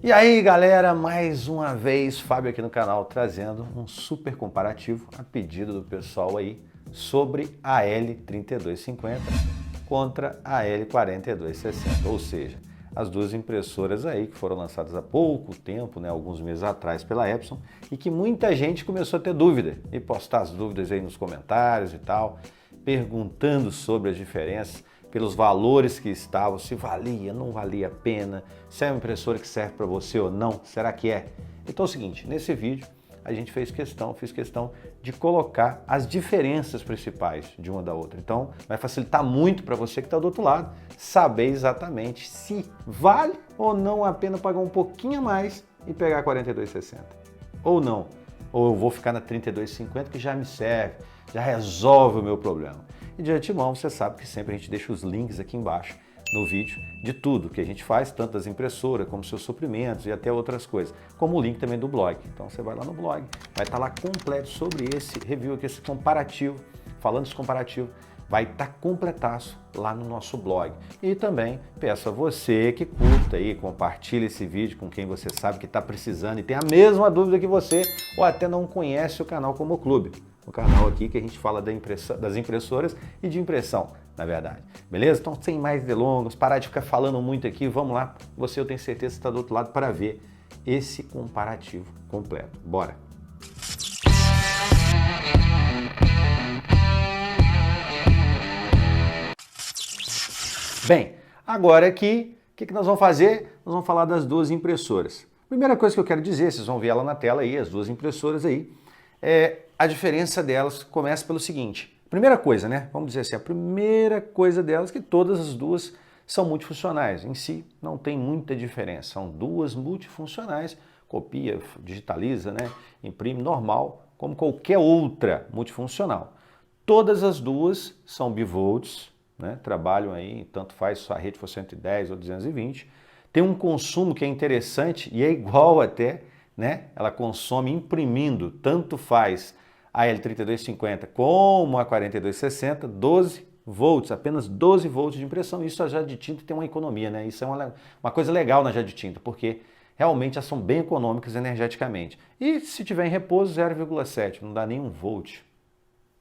E aí galera, mais uma vez Fábio aqui no canal trazendo um super comparativo a pedido do pessoal aí sobre a L3250 contra a L4260, ou seja, as duas impressoras aí que foram lançadas há pouco tempo, né, alguns meses atrás pela Epson, e que muita gente começou a ter dúvida e postar as dúvidas aí nos comentários e tal, perguntando sobre as diferenças, pelos valores que estavam, se valia, não valia a pena, se é uma impressora que serve para você ou não, será que é? Então é o seguinte, nesse vídeo a gente fiz questão de colocar as diferenças principais de uma da outra. Então vai facilitar muito para você que está do outro lado saber exatamente se vale ou não a pena pagar um pouquinho a mais e pegar a 4260. Ou não, ou eu vou ficar na 3250 que já me serve, já resolve o meu problema. E de antemão, você sabe que sempre a gente deixa os links aqui embaixo no vídeo de tudo que a gente faz, tanto das impressoras como seus suprimentos e até outras coisas, como o link também do blog. Então você vai lá no blog, vai estar lá completo sobre esse review aqui, esse comparativo, falando desse comparativo, vai estar completaço lá no nosso blog. E também peço a você que curta aí, compartilhe esse vídeo com quem você sabe que está precisando e tem a mesma dúvida que você ou até não conhece o canal Como Clube. O canal aqui que a gente fala das impressoras e de impressão, na verdade. Beleza? Então, sem mais delongas, parar de ficar falando muito aqui, vamos lá. Você, eu tenho certeza que está do outro lado para ver esse comparativo completo. Bora! Bem, agora aqui, o que nós vamos fazer? Nós vamos falar das duas impressoras. Primeira coisa que eu quero dizer, vocês vão ver ela na tela aí, as duas impressoras aí, a diferença delas começa pelo seguinte. Primeira coisa, né? Vamos dizer assim, a primeira coisa delas é que todas as duas são multifuncionais. Em si, não tem muita diferença. São duas multifuncionais, copia, digitaliza, né? Imprime normal, como qualquer outra multifuncional. Todas as duas são bivolts, né? Trabalham aí, tanto faz se a rede for 110 ou 220. Tem um consumo que é interessante e é igual até, né? Ela consome imprimindo, tanto faz a L3250 como a 4260, 12 volts, apenas 12 volts de impressão. Isso a Jade Tinta tem uma economia, né? Isso é uma coisa legal na Jade Tinta, porque realmente elas são bem econômicas energeticamente. E se tiver em repouso, 0,7, não dá nem 1 volt,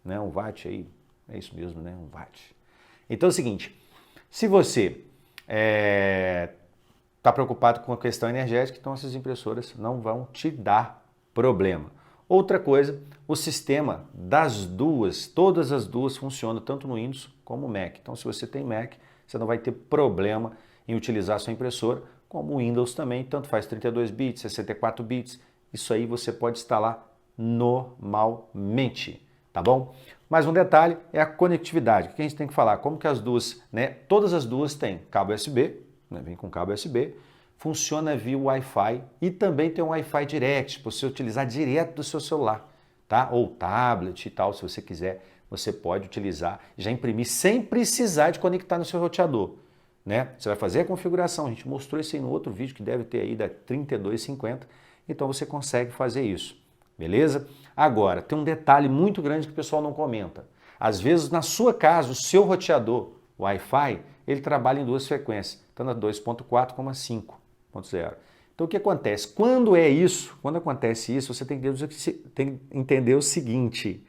né? 1 watt aí, é isso mesmo, né? 1 watt. Então é o seguinte, se você está preocupado com a questão energética, então essas impressoras não vão te dar problema. Outra coisa, o sistema das duas, todas as duas funcionam tanto no Windows como no Mac. Então se você tem Mac, você não vai ter problema em utilizar a sua impressora, como o Windows também, tanto faz 32 bits, 64 bits, isso aí você pode instalar normalmente, tá bom? Mais um detalhe é a conectividade. O que a gente tem que falar? Como que as duas, né? Todas as duas têm cabo USB, né? Vem com cabo USB, funciona via Wi-Fi e também tem um Wi-Fi Direct, para você utilizar direto do seu celular, tá? Ou tablet e tal, se você quiser, você pode utilizar, já imprimir sem precisar de conectar no seu roteador, né? Você vai fazer a configuração, a gente mostrou isso aí no outro vídeo que deve ter aí da 3250, então você consegue fazer isso, beleza? Agora, tem um detalhe muito grande que o pessoal não comenta. Às vezes, na sua casa, o seu roteador Wi-Fi, ele trabalha em duas frequências, tanto a 2.4 como a 5.0. Então, o que acontece? Quando acontece isso, você tem que entender o seguinte.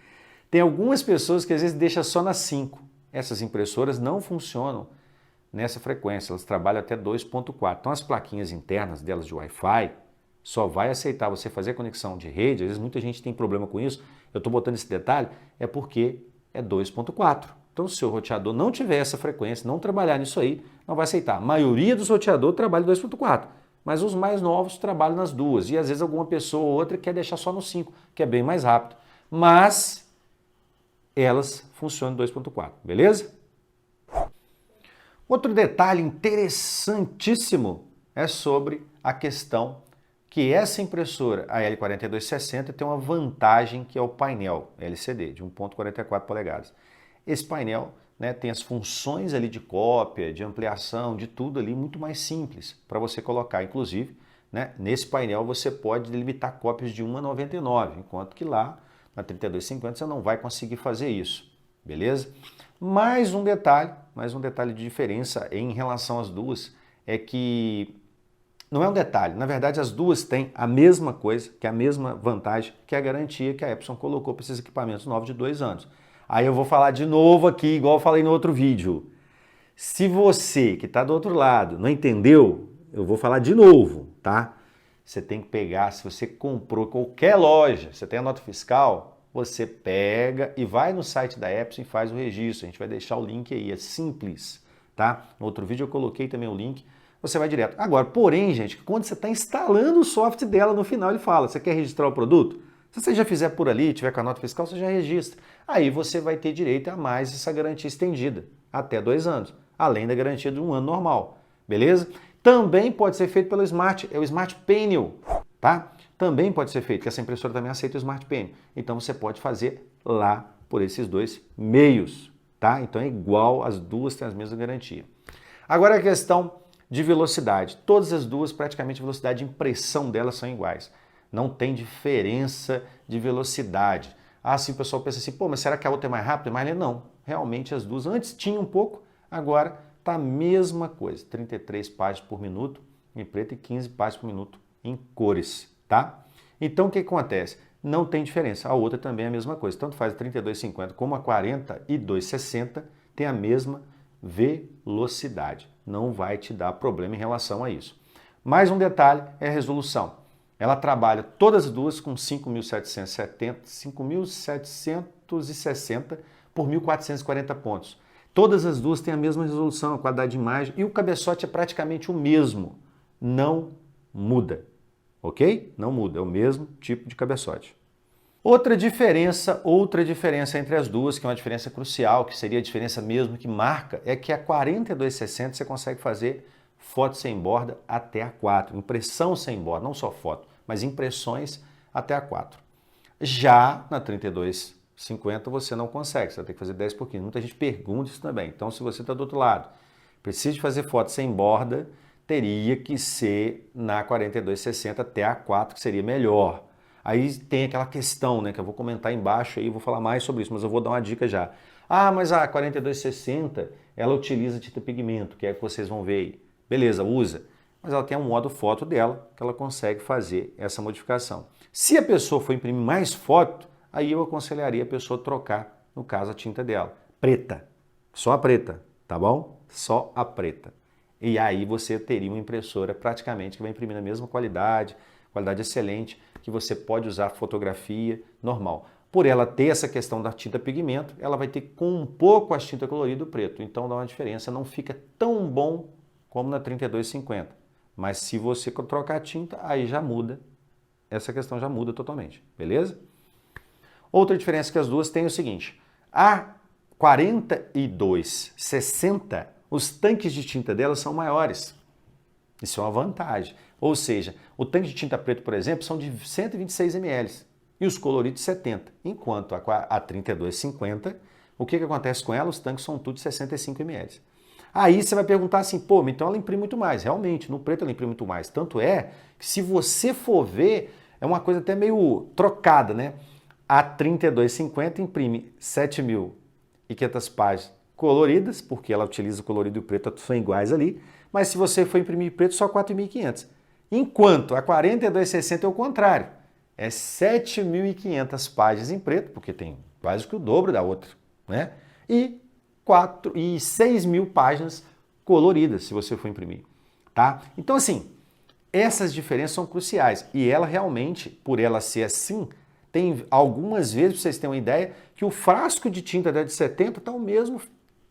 Tem algumas pessoas que às vezes deixam só na 5. Essas impressoras não funcionam nessa frequência, elas trabalham até 2.4. Então, as plaquinhas internas delas de Wi-Fi, só vai aceitar você fazer conexão de rede, às vezes muita gente tem problema com isso, eu estou botando esse detalhe, é porque é 2.4. Então, se o seu roteador não tiver essa frequência, não trabalhar nisso aí, não vai aceitar. A maioria dos roteadores trabalha em 2.4, mas os mais novos trabalham nas duas, e às vezes alguma pessoa ou outra quer deixar só no 5, que é bem mais rápido. Mas elas funcionam em 2.4, beleza? Outro detalhe interessantíssimo é sobre a questão que essa impressora, a L4260, tem uma vantagem que é o painel LCD de 1.44 polegadas. Esse painel, né, tem as funções ali de cópia, de ampliação, de tudo ali muito mais simples para você colocar. Inclusive, né, nesse painel você pode delimitar cópias de 1 a 99, enquanto que lá na 3250 você não vai conseguir fazer isso, beleza? Mais um detalhe de diferença em relação às duas é que Não é um detalhe, na verdade as duas têm a mesma coisa, que é a mesma vantagem, que é a garantia que a Epson colocou para esses equipamentos novos de 2 anos. Aí eu vou falar de novo aqui, igual eu falei no outro vídeo. Se você que está do outro lado não entendeu, eu vou falar de novo, tá? Você tem que pegar, se você comprou qualquer loja, você tem a nota fiscal, você pega e vai no site da Epson e faz o registro. A gente vai deixar o link aí, é simples, tá? No outro vídeo eu coloquei também o link, você vai direto. Agora, porém, gente, quando você está instalando o software dela, no final ele fala, você quer registrar o produto? Se você já fizer por ali, tiver com a nota fiscal, você já registra. Aí você vai ter direito a mais essa garantia estendida, até 2 anos, além da garantia de 1 ano normal, beleza? Também pode ser feito pelo Smart, é o Smart Panel, tá? Também pode ser feito, que essa impressora também aceita o Smart Panel. Então você pode fazer lá por esses dois meios, tá? Então é igual, as duas têm as mesmas garantias. Agora a questão de velocidade. Todas as duas, praticamente, a velocidade de impressão delas são iguais. Não tem diferença de velocidade. Ah, sim, o pessoal pensa assim, pô, mas será que a outra é mais rápida? Mas não, realmente as duas. Antes tinha um pouco, agora tá a mesma coisa. 33 páginas por minuto em preto e 15 páginas por minuto em cores, tá? Então o que acontece? Não tem diferença. A outra também é a mesma coisa. Tanto faz a 3250 como a 4260 tem a mesma velocidade. Não vai te dar problema em relação a isso. Mais um detalhe é a resolução. Ela trabalha todas as duas com 5.760 por 1.440 pontos. Todas as duas têm a mesma resolução, a qualidade de imagem e o cabeçote é praticamente o mesmo. Não muda, ok? Não muda, é o mesmo tipo de cabeçote. Outra diferença entre as duas, que é uma diferença crucial, que seria a diferença mesmo que marca, é que a 4260 você consegue fazer foto sem borda até A4, impressão sem borda, não só foto, mas impressões até A4. Já na 3250 você não consegue, você vai ter que fazer 10 por 15. Muita gente pergunta isso também. Então, se você está do outro lado, precisa fazer foto sem borda, teria que ser na 4260 até A4, que seria melhor. Aí tem aquela questão, né, que eu vou comentar embaixo aí, vou falar mais sobre isso, mas eu vou dar uma dica já. Ah, mas a 4260, ela utiliza tinta pigmento, que é que vocês vão ver aí. Beleza, usa. Mas ela tem um modo foto dela, que ela consegue fazer essa modificação. Se a pessoa for imprimir mais foto, aí eu aconselharia a pessoa trocar, no caso, a tinta dela. Preta. Só a preta, tá bom? Só a preta. E aí você teria uma impressora praticamente que vai imprimir na mesma qualidade excelente, que você pode usar fotografia normal. Por ela ter essa questão da tinta pigmento, ela vai ter que compor com a tinta colorida o preto. Então dá uma diferença, não fica tão bom como na 3250. Mas se você trocar a tinta, aí já muda. Essa questão já muda totalmente, beleza? Outra diferença que as duas têm é o seguinte, a 4260, os tanques de tinta dela são maiores. Isso é uma vantagem. Ou seja, o tanque de tinta preto, por exemplo, são de 126 ml e os coloridos 70. Enquanto a 3250, o que acontece com ela? Os tanques são tudo de 65 ml. Aí você vai perguntar assim, pô, então ela imprime muito mais. Realmente, no preto ela imprime muito mais. Tanto é que se você for ver, é uma coisa até meio trocada, né? A 3250 imprime 7.500 páginas coloridas, porque ela utiliza o colorido e o preto, são iguais ali. Mas se você for imprimir preto, só 4.500. Enquanto a 4260 é o contrário. É 7.500 páginas em preto, porque tem quase que o dobro da outra, né? E 6.000 páginas coloridas, se você for imprimir, tá? Então, assim, essas diferenças são cruciais. E ela realmente, por ela ser assim, tem algumas vezes, para vocês terem uma ideia, que o frasco de tinta da de 70 está o mesmo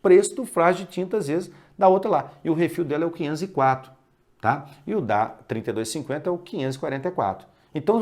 preço do frasco de tinta, às vezes, da outra lá. E o refil dela é o 504, tá? E o da 3250 é o 544. Então,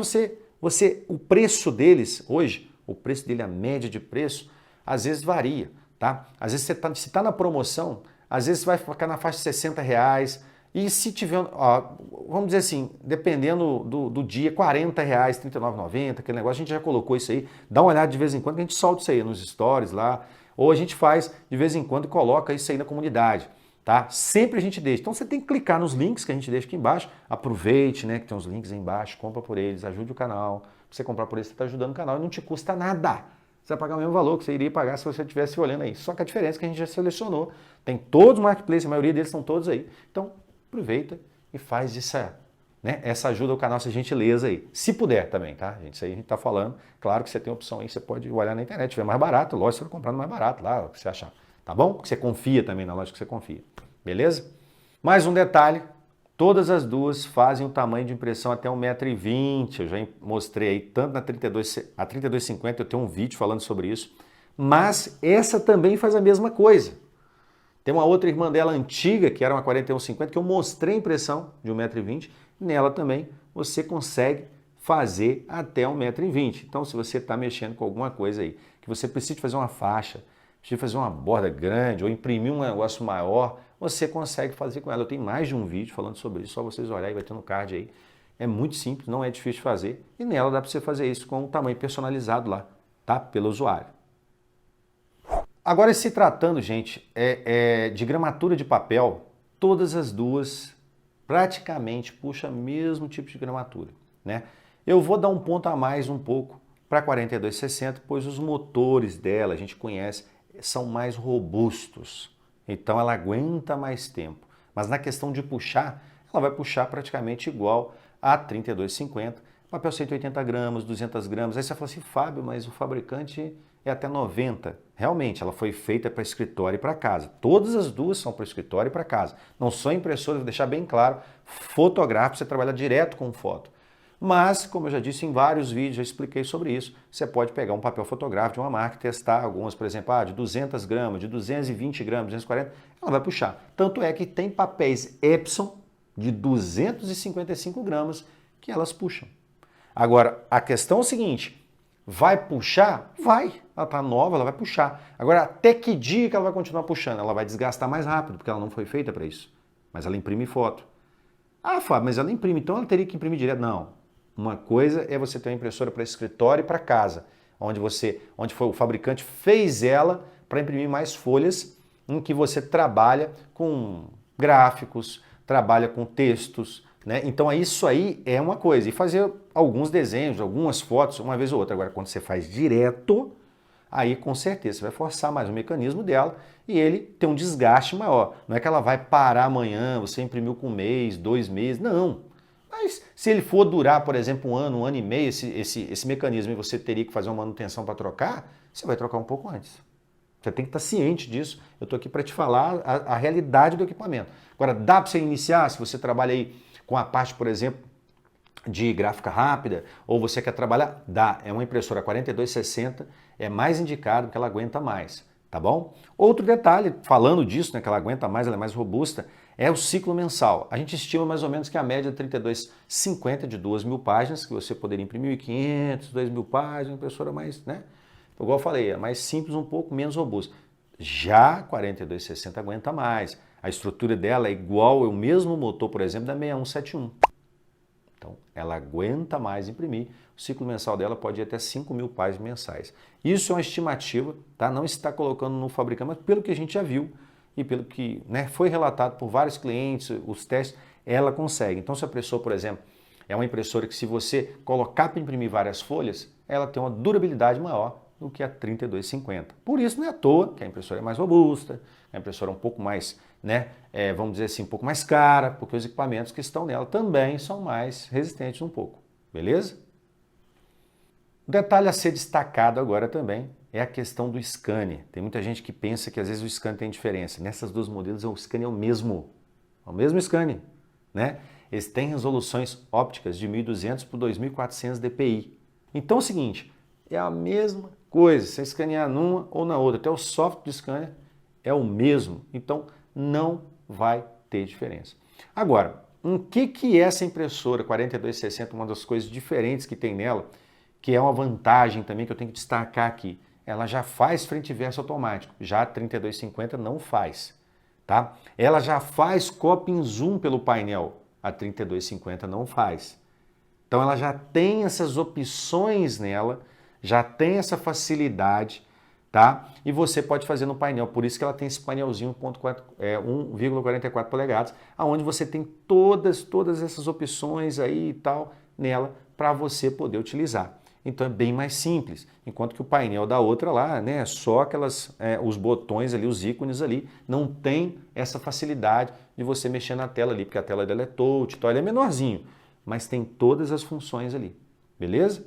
o preço deles, hoje, o preço dele, a média de preço, às vezes varia, tá? Às vezes se tá na promoção, às vezes vai ficar na faixa de R$60, e se tiver, ó, vamos dizer assim, dependendo do dia, R$40, R$39,90, aquele negócio, a gente já colocou isso aí, dá uma olhada de vez em quando, que a gente solta isso aí nos stories lá, ou a gente faz de vez em quando e coloca isso aí na comunidade, tá? Sempre a gente deixa. Então você tem que clicar nos links que a gente deixa aqui embaixo, aproveite, né, que tem uns links aí embaixo, compra por eles, ajude o canal. Pra você comprar por eles, você está ajudando o canal e não te custa nada. Você vai pagar o mesmo valor que você iria pagar se você estivesse olhando aí. Só que a diferença é que a gente já selecionou. Tem todos os marketplaces, a maioria deles estão todos aí. Então, aproveita e faz né? Essa ajuda com a nossa gentileza aí. Se puder também, tá, gente? Isso aí a gente tá falando. Claro que você tem opção aí, você pode olhar na internet, tiver mais barato, lógico, você vai comprando mais barato lá, o que você achar. Tá bom? Porque você confia também na loja que você confia. Beleza? Mais um detalhe. Todas as duas fazem o tamanho de impressão até 1,20 m. Eu já mostrei aí, tanto na 3250, eu tenho um vídeo falando sobre isso. Mas essa também faz a mesma coisa. Tem uma outra irmã dela antiga, que era uma 4150, que eu mostrei a impressão de 1,20 m. Nela também você consegue fazer até 1,20 m. Então, se você está mexendo com alguma coisa aí, que você precisa fazer uma faixa, precisa fazer uma borda grande ou imprimir um negócio maior, você consegue fazer com ela. Eu tenho mais de um vídeo falando sobre isso, só vocês olharem, vai ter no card aí. É muito simples, não é difícil de fazer. E nela dá para você fazer isso com um tamanho personalizado lá, tá? Pelo usuário. Agora, se tratando, gente, de gramatura de papel, todas as duas praticamente puxam o mesmo tipo de gramatura, né? Eu vou dar um ponto a mais um pouco para a 4260, pois os motores dela, a gente conhece, são mais robustos. Então ela aguenta mais tempo. Mas na questão de puxar, ela vai puxar praticamente igual a 3250. Papel 180 gramas, 200 gramas. Aí você fala assim, Fábio, mas o fabricante é até 90. Realmente, ela foi feita para escritório e para casa. Todas as duas são para escritório e para casa. Não são impressoras, vou deixar bem claro, fotográfico, você trabalha direto com foto. Mas, como eu já disse em vários vídeos, já expliquei sobre isso, você pode pegar um papel fotográfico de uma marca e testar algumas, por exemplo, de 200 gramas, de 220 gramas, 240, ela vai puxar. Tanto é que tem papéis Epson de 255 gramas que elas puxam. Agora, a questão é o seguinte, vai puxar? Vai. Ela está nova, ela vai puxar. Agora, até que dia que ela vai continuar puxando? Ela vai desgastar mais rápido, porque ela não foi feita para isso. Mas ela imprime foto. Ah, Fábio, mas ela imprime, então ela teria que imprimir direto. Não. Uma coisa é você ter uma impressora para escritório e para casa, onde o fabricante fez ela para imprimir mais folhas, em que você trabalha com gráficos, trabalha com textos, né? Então isso aí é uma coisa. E fazer alguns desenhos, algumas fotos, uma vez ou outra. Agora, quando você faz direto, aí com certeza você vai forçar mais o mecanismo dela e ele tem um desgaste maior. Não é que ela vai parar amanhã, você imprimiu com um mês, 2 meses, não. Mas se ele for durar, por exemplo, um ano e meio, esse mecanismo, e você teria que fazer uma manutenção para trocar, você vai trocar um pouco antes. Você tem que estar ciente disso. Eu estou aqui para te falar a realidade do equipamento. Agora, dá para você iniciar, se você trabalha aí com a parte, por exemplo, de gráfica rápida, ou você quer trabalhar, dá. É uma impressora 4260, é mais indicado porque ela aguenta mais, tá bom? Outro detalhe, falando disso, né, que ela aguenta mais, ela é mais robusta, é o ciclo mensal. A gente estima mais ou menos que a média de 3250 de 2.000 páginas, que você poderia imprimir 1.500, 2.000 páginas, uma impressora mais, né? Igual eu falei, é mais simples, um pouco menos robusta. Já a 4260 aguenta mais. A estrutura dela é igual ao mesmo motor, por exemplo, da 6171. Então, ela aguenta mais imprimir. O ciclo mensal dela pode ir até 5.000 páginas mensais. Isso é uma estimativa, tá? Não está colocando no fabricante, mas pelo que a gente já viu e pelo que, né, foi relatado por vários clientes, os testes, ela consegue. Então, se a impressora, por exemplo, é uma impressora que se você colocar para imprimir várias folhas, ela tem uma durabilidade maior do que a 3250. Por isso não é à toa que a impressora é mais robusta, a impressora é um pouco mais, né, vamos dizer assim, um pouco mais cara, porque os equipamentos que estão nela também são mais resistentes um pouco, beleza? Um detalhe a ser destacado agora também é a questão do scanner. Tem muita gente que pensa que às vezes o scanner tem diferença. Nessas duas modelos o scanner é o mesmo scanner, né? Eles têm resoluções ópticas de 1200 por 2400 dpi. Então é o seguinte, é a mesma coisa, você escanear numa ou na outra, até o software de scanner é o mesmo, então não vai ter diferença. Agora, o que é essa impressora 4260, uma das coisas diferentes que tem nela, que é uma vantagem também que eu tenho que destacar aqui, ela já faz frente e verso automático, já a 3250 não faz, tá? Ela já faz copy em zoom pelo painel, a 3250 não faz. Então ela já tem essas opções nela, já tem essa facilidade, tá? E você pode fazer no painel, por isso que ela tem esse painelzinho 1,44 polegadas, aonde você tem todas essas opções aí e tal nela para você poder utilizar. Então é bem mais simples, enquanto que o painel da outra lá, né, só os botões ali, os ícones ali, não tem essa facilidade de você mexer na tela ali, porque a tela dela é touch, então ele é menorzinho. mas tem todas as funções ali, beleza?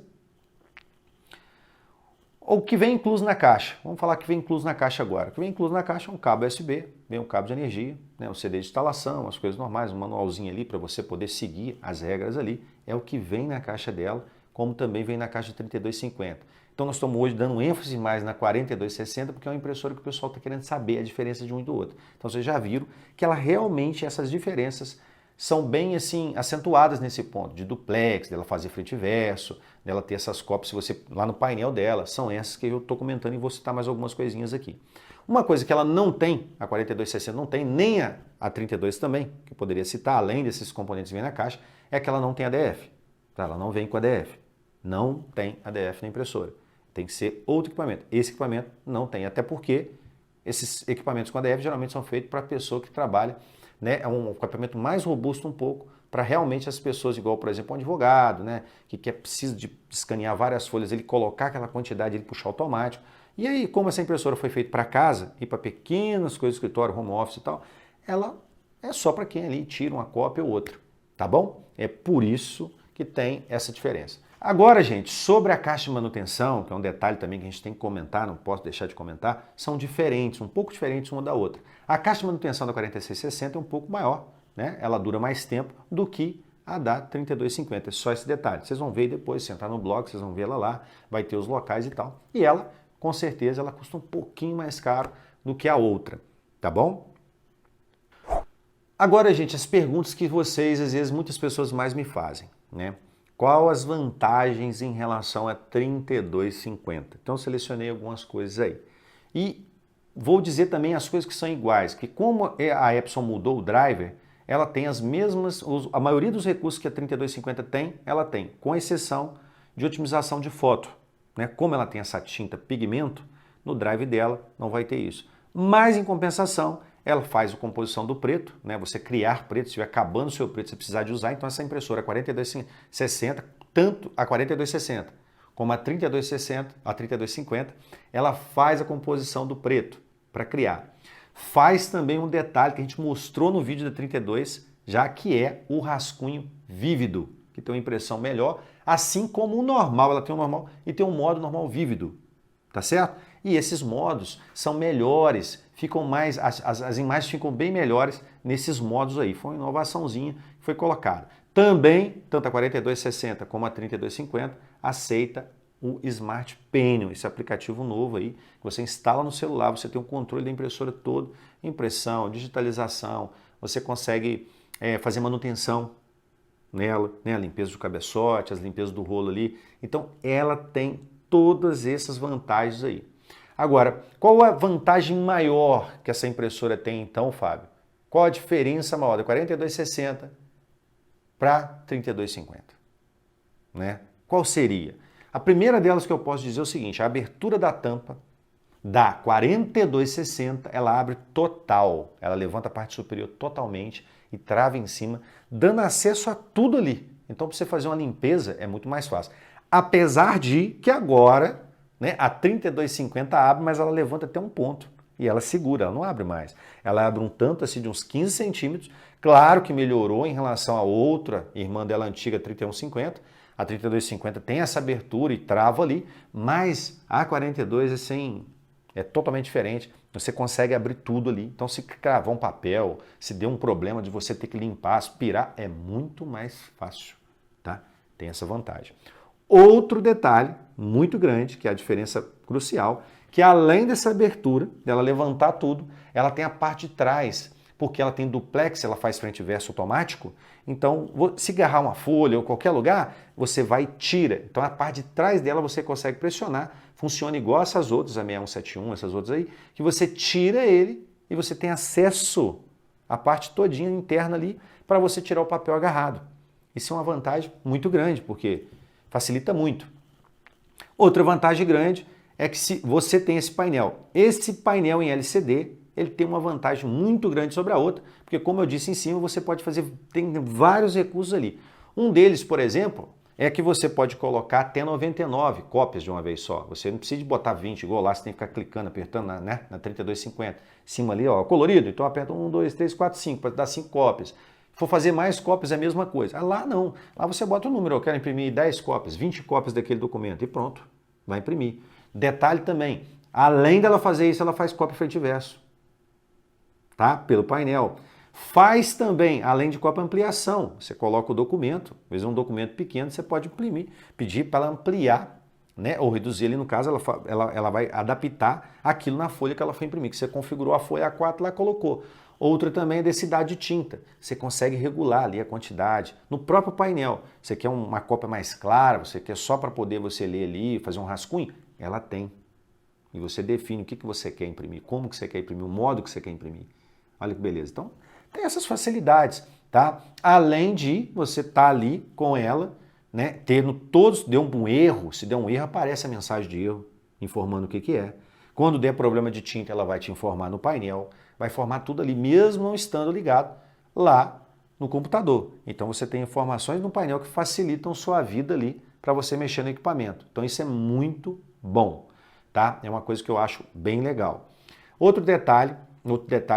O que vem incluso na caixa, vamos falar que vem incluso na caixa agora. O que vem incluso na caixa é um cabo USB, vem um cabo de energia, né, um CD de instalação, as coisas normais, um manualzinho ali para você poder seguir as regras ali, é o que vem na caixa dela, como também vem na caixa 3250. Então nós estamos hoje dando ênfase mais na 4260 porque é uma impressora que o pessoal está querendo saber a diferença de um e do outro. Então vocês já viram que ela realmente, essas diferenças são bem assim acentuadas nesse ponto, de duplex, dela fazer frente e verso, dela ter essas cópias, se você lá no painel dela, são essas que eu estou comentando e vou citar mais algumas coisinhas aqui. Uma coisa que ela não tem, a 4260 não tem, nem a 32 também, que eu poderia citar, além desses componentes que vem na caixa, é que ela não tem ADF. Tá? Ela não vem com ADF. Não tem ADF na impressora. Tem que ser outro equipamento. Esse equipamento não tem, até porque esses equipamentos com ADF geralmente são feitos para a pessoa que trabalha, né, é um equipamento mais robusto um pouco para realmente as pessoas, igual por exemplo um advogado, né, que precisa de escanear várias folhas, ele colocar aquela quantidade, ele puxar automático. E aí, como essa impressora foi feita para casa e para pequenas coisas, escritório, home office e tal, ela é só para quem ali tira uma cópia ou outra, tá bom? É por isso que tem essa diferença. Agora, gente, sobre a caixa de manutenção, que é um detalhe também que a gente tem que comentar, não posso deixar de comentar, são diferentes, um pouco diferentes uma da outra. A caixa de manutenção da 4660 é um pouco maior, né? Ela dura mais tempo do que a da 3250, é só esse detalhe. Vocês vão ver depois, se entrar no blog, vocês vão ver ela lá, vai ter os locais e tal. E ela, com certeza, ela custa um pouquinho mais caro do que a outra, tá bom? Agora, gente, as perguntas que vocês, às vezes, muitas pessoas mais me fazem, né? Qual as vantagens em relação a 3250? Então, selecionei algumas coisas aí. E vou dizer também as coisas que são iguais, que como a Epson mudou o driver, ela tem as mesmas, a maioria dos recursos que a 3250 tem, ela tem, com exceção de otimização de foto, né? Como ela tem essa tinta pigmento, no drive dela não vai ter isso. Mas, em compensação, ela faz a composição do preto, né? Você criar preto, se estiver acabando o seu preto, você precisar de usar, então essa impressora 4260, tanto a 4260 como a 3260, a 3250, ela faz a composição do preto para criar. Faz também um detalhe que a gente mostrou no vídeo da 32, já que é o rascunho vívido, que tem uma impressão melhor, assim como o normal, ela tem um normal e tem um modo normal vívido, tá certo? E esses modos são melhores, ficam mais, as imagens ficam bem melhores nesses modos aí. Foi uma inovaçãozinha que foi colocada. Também, tanto a 4260 como a 3250 aceita o Smart Panel, esse aplicativo novo aí, que você instala no celular, você tem um controle da impressora todo, impressão, digitalização, você consegue fazer manutenção nela, né? A limpeza do cabeçote, as limpezas do rolo ali. Então, ela tem todas essas vantagens aí. Agora, qual a vantagem maior que essa impressora tem então, Fábio? Qual a diferença maior da 4260 para 3250? Né? Qual seria? A primeira delas que eu posso dizer é o seguinte, a abertura da tampa da 4260, ela abre total, ela levanta a parte superior totalmente e trava em cima, dando acesso a tudo ali. Então, para você fazer uma limpeza é muito mais fácil. Apesar de que agora, né, a 3250 abre, mas ela levanta até um ponto e ela segura, ela não abre mais. Ela abre um tanto assim de uns 15 centímetros, claro que melhorou em relação à outra irmã dela antiga, 3150, a 3250 tem essa abertura e trava ali, mas a 42 assim, é totalmente diferente, você consegue abrir tudo ali, então se cravar um papel, se der um problema de você ter que limpar, aspirar, é muito mais fácil, tá? Tem essa vantagem. Outro detalhe muito grande, que é a diferença crucial, que além dessa abertura, dela levantar tudo, ela tem a parte de trás, porque ela tem duplex, ela faz frente e verso automático, então se agarrar uma folha ou qualquer lugar, você vai e tira. Então a parte de trás dela você consegue pressionar, funciona igual essas outras, a 6171, essas outras aí, que você tira ele e você tem acesso à parte todinha interna ali para você tirar o papel agarrado. Isso é uma vantagem muito grande, porque facilita muito. Outra vantagem grande é que se você tem esse painel em LCD, ele tem uma vantagem muito grande sobre a outra, porque como eu disse em cima, você pode fazer, tem vários recursos ali. Um deles, por exemplo, é que você pode colocar até 99 cópias de uma vez só. Você não precisa de botar 20, igual lá, você tem que ficar clicando, apertando na 3250. Em cima ali, ó, colorido, então aperta 1, 2, 3, 4, 5, para dar 5 cópias. For fazer mais cópias é a mesma coisa. Lá não. Lá você bota o número, eu quero imprimir 10 cópias, 20 cópias daquele documento e pronto, vai imprimir. Detalhe também, além dela fazer isso, ela faz cópia frente e verso, tá? Pelo painel. Faz também, além de cópia, ampliação. Você coloca o documento, às vezes um documento pequeno, você pode imprimir, pedir para ela ampliar, né? Ou reduzir ali, no caso, ela vai adaptar aquilo na folha que ela foi imprimir, que você configurou a folha A4 lá, colocou. Outra também é densidade de tinta. Você consegue regular ali a quantidade. No próprio painel, você quer uma cópia mais clara, você quer só para poder você ler ali, fazer um rascunho? Ela tem. E você define o que você quer imprimir, como que você quer imprimir, o modo que você quer imprimir. Olha que beleza. Então, tem essas facilidades, tá? Além de você estar ali com ela, né, tendo todos, deu um erro, se der um erro, aparece a mensagem de erro, informando o que é. Quando der problema de tinta, ela vai te informar no painel, vai informar tudo ali, mesmo não estando ligado lá no computador. Então você tem informações no painel que facilitam sua vida ali para você mexer no equipamento. Então isso é muito bom, tá? É uma coisa que eu acho bem legal. Outro detalhe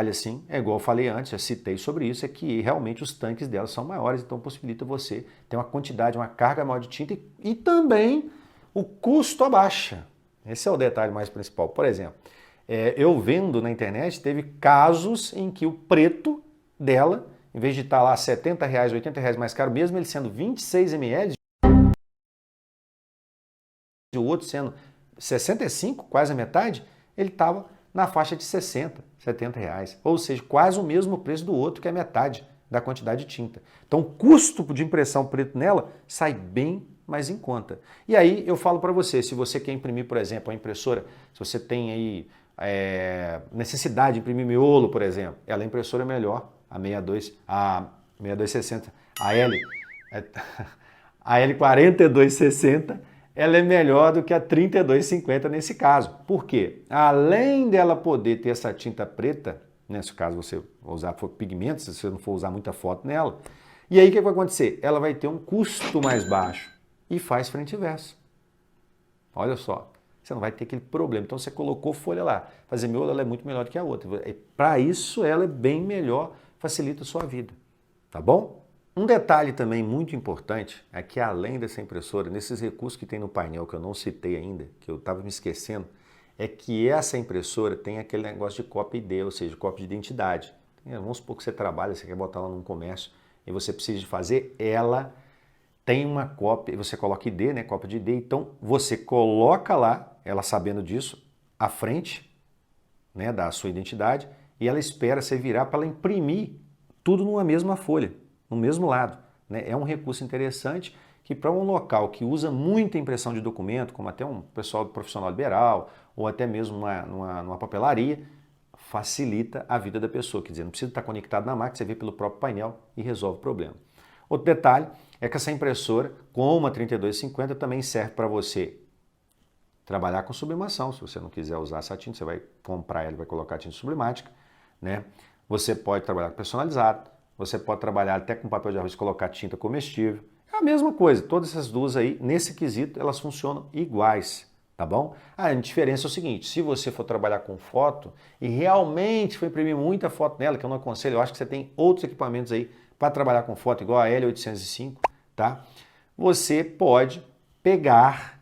assim, é igual eu falei antes, eu citei sobre isso, é que realmente os tanques delas são maiores, então possibilita você ter uma quantidade, uma carga maior de tinta e também o custo abaixa. Esse é o detalhe mais principal. Por exemplo, eu vendo na internet, teve casos em que o preto dela, em vez de estar lá R$70, R$80 mais caro, mesmo ele sendo 26 ml, e o outro sendo 65, quase a metade, ele estava na faixa de 60, R$70. Ou seja, quase o mesmo preço do outro, que é metade da quantidade de tinta. Então o custo de impressão preto nela sai bem mais em conta. E aí eu falo para você, se você quer imprimir, por exemplo, a impressora, se você tem aí necessidade de imprimir miolo, por exemplo, ela é a impressora melhor, a 6260, a L4260, ela é melhor do que a 3250 nesse caso. Por quê? Além dela poder ter essa tinta preta, nesse caso você usar pigmentos, se você não for usar muita foto nela, e aí o que vai acontecer? Ela vai ter um custo mais baixo e faz frente e verso. Olha só. Você não vai ter aquele problema. Então você colocou folha lá. Fazer miolo ela é muito melhor do que a outra. Para isso ela é bem melhor, facilita a sua vida. Tá bom? Um detalhe também muito importante é que além dessa impressora, nesses recursos que tem no painel que eu não citei ainda, que eu estava me esquecendo, é que essa impressora tem aquele negócio de cópia ID, ou seja, cópia de identidade. Vamos supor que você trabalha, você quer botar lá num comércio e você precisa de fazer, ela tem uma cópia, você coloca ID, né, cópia de ID, então você coloca lá, ela sabendo disso, à frente, né, da sua identidade, e ela espera você virar para ela imprimir tudo numa mesma folha, no mesmo lado. Né? É um recurso interessante que para um local que usa muita impressão de documento, como até um pessoal profissional liberal, ou até mesmo numa papelaria, facilita a vida da pessoa. Quer dizer, não precisa estar conectado na máquina, você vê pelo próprio painel e resolve o problema. Outro detalhe é que essa impressora, como a 3250, também serve para você trabalhar com sublimação. Se você não quiser usar essa tinta, você vai comprar ela e vai colocar a tinta sublimática. Né? Você pode trabalhar com personalizado, você pode trabalhar até com papel de arroz e colocar tinta comestível. É a mesma coisa, todas essas duas aí, nesse quesito, elas funcionam iguais. Tá bom? A diferença é o seguinte, se você for trabalhar com foto e realmente for imprimir muita foto nela, que eu não aconselho, eu acho que você tem outros equipamentos aí para trabalhar com foto, igual a L805, tá? Você pode pegar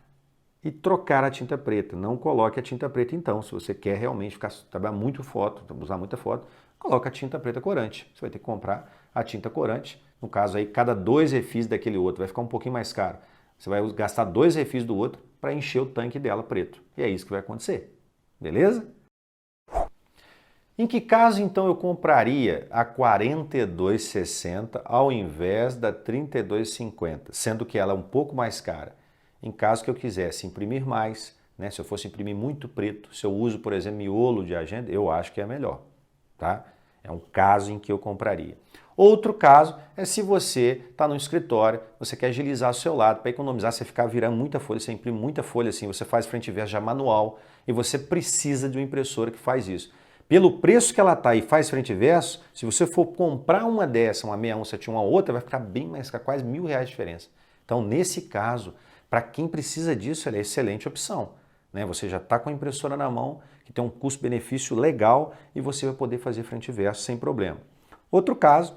e trocar a tinta preta. Não coloque a tinta preta então, se você quer realmente trabalhar muito foto, usar muita foto, coloca a tinta preta corante. Você vai ter que comprar a tinta corante, no caso aí, cada 2 refis daquele outro, vai ficar um pouquinho mais caro. Você vai gastar 2 refis do outro para encher o tanque dela preto. E é isso que vai acontecer. Beleza? Em que caso, então, eu compraria a 4260 ao invés da 3250, sendo que ela é um pouco mais cara? Em caso que eu quisesse imprimir mais, né, se eu fosse imprimir muito preto, se eu uso, por exemplo, miolo de agenda, eu acho que é melhor. Tá? É um caso em que eu compraria. Outro caso é se você está no escritório, você quer agilizar o seu lado, para economizar, você ficar virando muita folha, você imprime muita folha assim, você faz frente e verso já manual e você precisa de uma impressora que faz isso. Pelo preço que ela está e faz frente e verso, se você for comprar uma dessa, uma 6171, uma outra, vai ficar bem mais caro, quase R$1.000 de diferença. Então, nesse caso, para quem precisa disso, ela é excelente opção. Né? Você já está com a impressora na mão, que tem um custo-benefício legal e você vai poder fazer frente e verso sem problema. Outro caso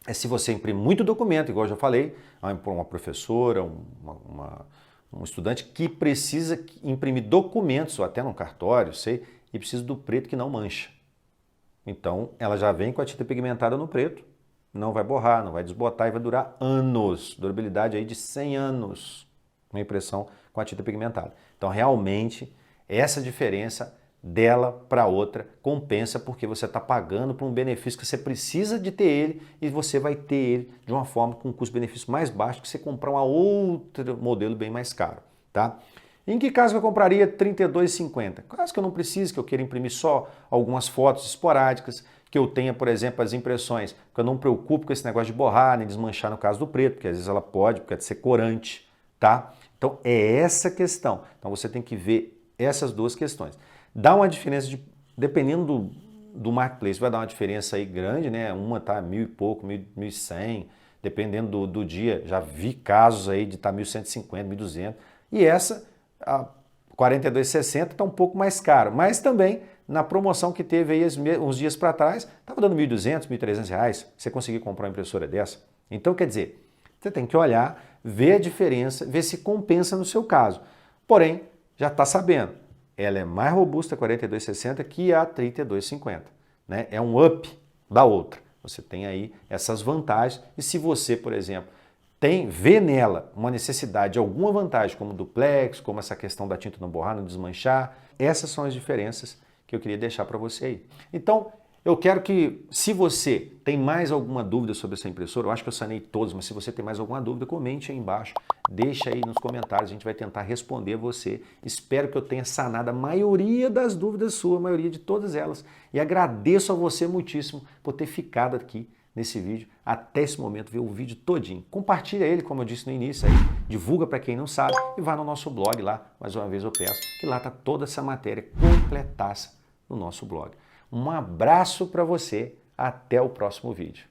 é se você imprime muito documento, igual eu já falei, uma professora, um estudante que precisa imprimir documentos, ou até num cartório, sei, e precisa do preto que não mancha. Então, ela já vem com a tinta pigmentada no preto, não vai borrar, não vai desbotar e vai durar anos, durabilidade aí de 100 anos, uma impressão com a tinta pigmentada. Então, realmente, essa diferença dela para outra compensa porque você está pagando por um benefício que você precisa de ter ele e você vai ter ele de uma forma com um custo-benefício mais baixo que você comprar um outro modelo bem mais caro, tá? Em que caso eu compraria 32,50? Caso que eu não precise, que eu queira imprimir só algumas fotos esporádicas, que eu tenha, por exemplo, as impressões, que eu não me preocupo com esse negócio de borrar, nem desmanchar no caso do preto, porque às vezes ela pode ser corante, tá? Então é essa questão. Então você tem que ver essas duas questões. Dá uma diferença, dependendo do marketplace, vai dar uma diferença aí grande, né? Uma tá 1.000 e pouco, 1.100, dependendo do dia. Já vi casos aí de estar 1.150, 1.200. E essa, a 42,60, está um pouco mais caro. Mas também, na promoção que teve aí uns dias para trás, estava dando 1.200, 1.300 reais. Você conseguir comprar uma impressora dessa. Então, quer dizer, você tem que olhar, ver a diferença, ver se compensa no seu caso. Porém, já está sabendo, ela é mais robusta, a 42,60, que a 32,50. Né? É um up da outra. Você tem aí essas vantagens e se você, por exemplo, vê nela uma necessidade de alguma vantagem, como duplex, como essa questão da tinta não borrar, não desmanchar, essas são as diferenças que eu queria deixar para você aí. Então, eu quero que, se você tem mais alguma dúvida sobre essa impressora, eu acho que eu sanei todas, mas se você tem mais alguma dúvida, comente aí embaixo, deixa aí nos comentários, a gente vai tentar responder você. Espero que eu tenha sanado a maioria das dúvidas suas, a maioria de todas elas, e agradeço a você muitíssimo por ter ficado aqui nesse vídeo, até esse momento, ver o vídeo todinho. Compartilha ele, como eu disse no início, aí, divulga para quem não sabe e vá no nosso blog lá, mais uma vez eu peço, que lá está toda essa matéria completaça no nosso blog. Um abraço para você, até o próximo vídeo.